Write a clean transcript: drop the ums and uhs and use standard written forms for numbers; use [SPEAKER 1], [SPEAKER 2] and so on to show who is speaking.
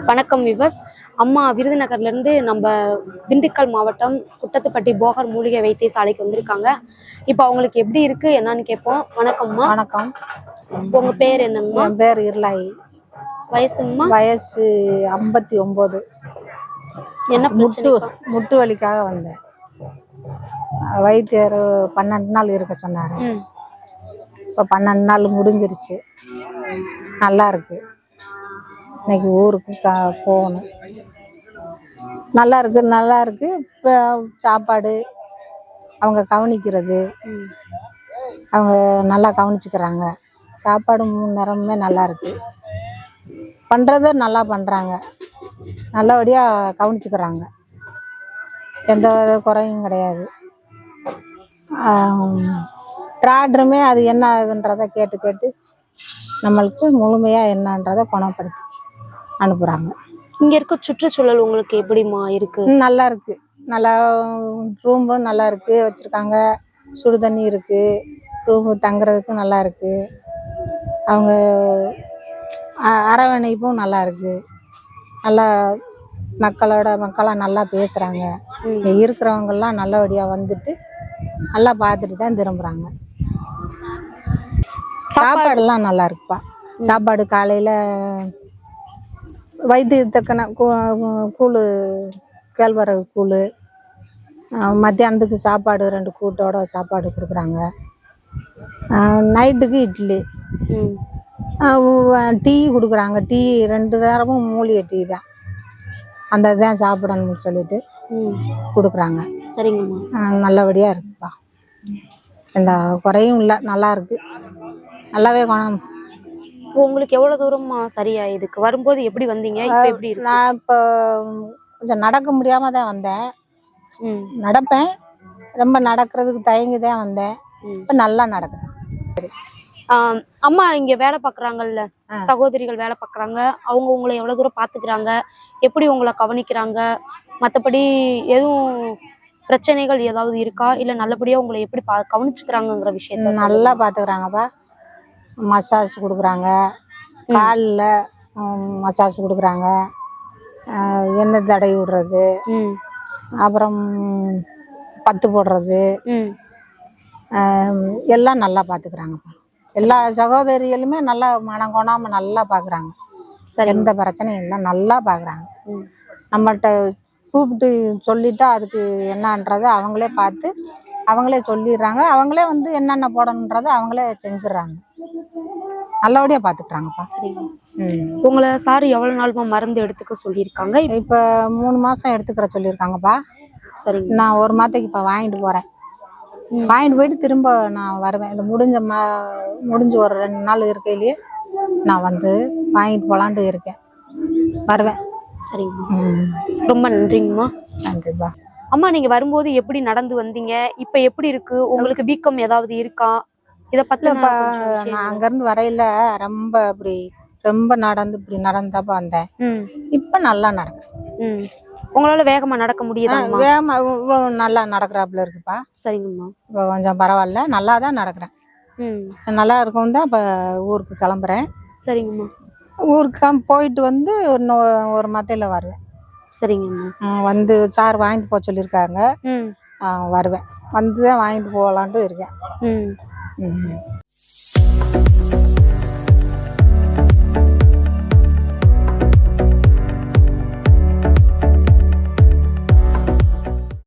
[SPEAKER 1] வணக்கம் விவஸ். அம்மா விருதுநகர்ல இருந்து நம்ம திண்டுக்கல் மாவட்டம் குட்டத்துப்பட்டி போகர் மூலிகை வைத்தியசாலைக்கு வந்திருக்காங்க. இப்போ அவங்களுக்கு எப்படி இருக்கு என்னன்னு கேட்போம். வணக்கம்மா.
[SPEAKER 2] வணக்கம்.
[SPEAKER 1] உங்க பேர் என்னங்கம்மா?
[SPEAKER 2] என் பேர் இருளாயி.
[SPEAKER 1] வயசுங்கம்மா?
[SPEAKER 2] வயசு 59.
[SPEAKER 1] என்ன
[SPEAKER 2] முட்டு வலிக்காக வந்தேன். வைத்தியர் 12 நாள் இருக்க சொன்னாரு. இப்போ 12 நாள் முடிஞ்சிருச்சு. நல்லா இருக்கு. இன்னைக்கு ஊருக்கு போகணும். நல்லா இருக்கு. இப்போ சாப்பாடு அவங்க கவனிக்கிறது, அவங்க நல்லா கவனிச்சுக்கிறாங்க. சாப்பாடு 3 நேரமுமே நல்லா இருக்கு. பண்ணுறத நல்லா பண்ணுறாங்க. நல்லபடியாக கவனிச்சுக்கிறாங்க. எந்த குறையும் கிடையாது. டாக்டருமே அது என்ன இதுன்றதை கேட்டு நம்மளுக்கு முழுமையாக என்னன்றதை குணப்படுத்தி அனுப்புகிறாங்க.
[SPEAKER 1] இங்கே இருக்க சுற்றுச்சூழல் உங்களுக்கு எப்படிமா இருக்கு?
[SPEAKER 2] நல்லா இருக்கு. நல்லா ரூமும் நல்லா இருக்கு வச்சுருக்காங்க. சுடு தண்ணி இருக்கு. ரூமு தங்குறதுக்கு நல்லா இருக்கு. அவங்க அரவணைப்பும் நல்லா இருக்கு. நல்லா மக்களாக நல்லா பேசுகிறாங்க. இங்கே இருக்கிறவங்கெல்லாம் நல்லபடியாக வந்துட்டு நல்லா பார்த்துட்டு தான் திரும்புகிறாங்க. சாப்பாடெல்லாம் நல்லா இருக்குப்பா. சாப்பாடு காலையில் வைத்தியத்தக்கன கூழ், கேழ்வரகு கூழ், மத்தியானத்துக்கு சாப்பாடு 2 கூட்டோட சாப்பாடு கொடுக்குறாங்க. நைட்டுக்கு இட்லி, டீ கொடுக்குறாங்க. டீ 2 நேரமும் மூலிகை டீ தான். அந்த இதுதான் சாப்பிடணும்னு சொல்லிட்டு கொடுக்குறாங்க.
[SPEAKER 1] சரிங்கம்மா.
[SPEAKER 2] நல்லபடியாக இருக்குப்பா. எந்த குறையும் இல்லை. நல்லா இருக்கு. நல்லாவே குணம்.
[SPEAKER 1] உங்களுக்கு எவ்வளவு தூரமா சரியாயிருக்கு? வரும்போது எப்படி வந்தீங்க? இப்போ எப்படி இருக்கு?
[SPEAKER 2] நான் இப்போ கொஞ்சம் நடக்க முடியாம தான் வந்தேன். நடப்பேன். ரொம்ப நடக்கிறதுக்கு தயங்கி தான் வந்தேன். இப்போ நல்லா நடக்கிறேன். சரி.
[SPEAKER 1] அம்மா இங்க வேலை பாக்குறாங்கல்ல, சகோதரிகள் வேலை பாக்குறாங்க. அவங்க உங்களை எவ்வளவு தூரம் பாத்துக்கிறாங்க? எப்படி உங்களை கவனிக்கிறாங்க? மற்றபடி எதுவும் பிரச்சனைகள் ஏதாவது இருக்கா? இல்ல நல்லபடியா உங்களை எப்படி கவனிச்சுக்கிறாங்கிற விஷயத்த
[SPEAKER 2] நல்லா பாத்துக்கிறாங்கப்பா. மசாஜ் கொடுக்குறாங்க. காலில் மசாஜ் கொடுக்குறாங்க. எண்ணெய் தடவி விடுறது, அப்புறம் பத்து போடுறது, எல்லாம் நல்லா பார்த்துக்கிறாங்கப்பா. எல்லா சகோதரிகளுமே நல்லா மனம் கொணாமல் நல்லா பார்க்குறாங்க. எந்த பிரச்சனையும் இல்லை. நல்லா பார்க்குறாங்க. நம்மள்கிட்ட கூப்பிட்டு சொல்லிட்டா அதுக்கு என்னன்றதை அவங்களே பார்த்து அவங்களே சொல்லிடுறாங்க. அவங்களே வந்து என்னென்ன போடணுன்றதை அவங்களே செஞ்சிடறாங்க. நல்லபடியாக பார்த்துக்கிறாங்கப்பா.
[SPEAKER 1] உங்களை சார் எவ்வளவு நாளுமா மருந்து எடுத்துக்க சொல்லியிருக்காங்க?
[SPEAKER 2] இப்போ 3 மாதம் எடுத்துக்கிற சொல்லியிருக்காங்கப்பா.
[SPEAKER 1] சரி.
[SPEAKER 2] நான் 1 மாதத்துக்கு இப்போ வாங்கிட்டு போகிறேன். வாங்கிட்டு போயிட்டு திரும்ப நான் வருவேன். இந்த முடிஞ்சு ஒரு 2 நாள் இருக்கையிலேயே நான் வந்து வாங்கிட்டு போகலான்ட்டு இருக்கேன். வருவேன்.
[SPEAKER 1] சரிங்கம்மா. ரொம்ப நன்றிங்கம்மா.
[SPEAKER 2] நன்றிப்பா.
[SPEAKER 1] அம்மா, நீங்க வரும்போது எப்படி நடந்து வந்தீங்க? இப்ப எப்படி இருக்கு? உங்களுக்கு வீக்கம் ஏதாவது இருக்கா? இத பத்தி
[SPEAKER 2] நான் அங்கிருந்து வரையில ரொம்ப நடந்து இப்படி நடந்தாப்பா வந்தேன். இப்ப நல்லா நடக்குறேன்.
[SPEAKER 1] உங்களால வேகமா நடக்க முடியுதா?
[SPEAKER 2] வேகமா நல்லா நடக்கிறாப்புல இருக்குப்பா.
[SPEAKER 1] சரிங்கம்மா.
[SPEAKER 2] இப்போ கொஞ்சம் பரவாயில்ல. நல்லா தான் நடக்கிறேன். நல்லா இருக்கும் தான் இப்போ ஊருக்கு கிளம்புறேன்.
[SPEAKER 1] சரிங்கம்மா.
[SPEAKER 2] ஊருக்கு போயிட்டு வந்து இன்னும் ஒரு மத்தையில வருவேன்.
[SPEAKER 1] சரிங்கம்மா.
[SPEAKER 2] வந்து சார் வாங்கிட்டு போக சொல்லியிருக்காங்க. வருவேன். வந்து தான் வாங்கிட்டு போகலான்ட்டு இருக்கேன்.